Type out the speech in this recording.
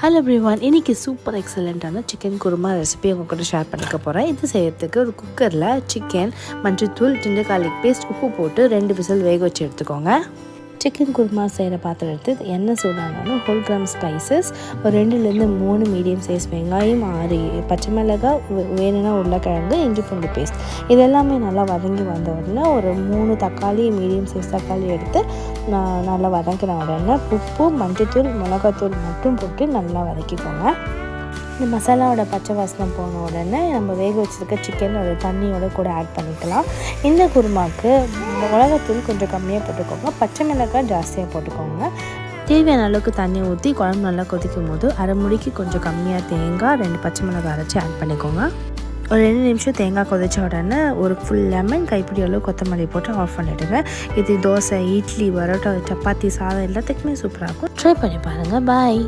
Hello everyone, இன்றைக்கி super எக்ஸலண்ட்டான chicken kurma recipe உங்கள் கூட ஷேர் பண்ணிக்க போகிறேன். இது செய்யறதுக்கு ஒரு குக்கரில் சிக்கன், மஞ்சள்தூள், ஜிஞ்சர் கார்லிக் பேஸ்ட், உப்பு போட்டு 2 விசில் வேக வச்சு எடுத்துக்கோங்க. சிக்கன் குருமா செய்கிற பாத்திரம் எடுத்து எண்ணெய் சூடானாலும் ஹோல் கிராம் ஸ்பைசஸ், ஒரு 2-3 மீடியம் சைஸ் வெங்காயம், 6 பச்சை மிளகாய், வேணும்னா உருளைக்கிழங்கு, இஞ்சி பூண்டு பேஸ்ட் இதெல்லாமே நல்லா வதங்கி வந்த உடனே ஒரு 3 தக்காளி, மீடியம் சைஸ் தக்காளி எடுத்து நல்லா வதக்கின உடனே உப்பு, மஞ்சள்தூள், மிளகாத்தூள் மட்டும் போட்டு நல்லா வதக்கிக்கோங்க. இந்த மசாலாவோட பச்சை வாசனை போன உடனே நம்ம வேக வச்சுருக்க சிக்கன் ஒரு தண்ணியோட கூட ஆட் பண்ணிக்கலாம். இந்த குருமாவுக்கு மிளகாத்தூள் கொஞ்சம் கம்மியாக போட்டுக்கோங்க, பச்சை மிளகாய் ஜாஸ்தியாக போட்டுக்கோங்க. தேவையான அளவுக்கு தண்ணி ஊற்றி குழம்பு நல்லா கொதிக்கும் போது அரை முடிக்கு கொஞ்சம் கம்மியாக தேங்காய், 2 பச்சை மிளகாய் அரைச்சி ஆட் பண்ணிக்கோங்க. ஒரு 2 நிமிஷம் தேங்காய் கொதிச்ச உடனே ஒரு ஃபுல் லெமன், கைப்பிடி அளவு கொத்தமல்லி போட்டு ஆஃப் பண்ணிவிடுவேன். இது தோசை, இட்லி, பரோட்டா, சப்பாத்தி, சாதம் எல்லாத்துக்குமே சூப்பராக இருக்கும். ட்ரை பண்ணி பாருங்கள். பாய்.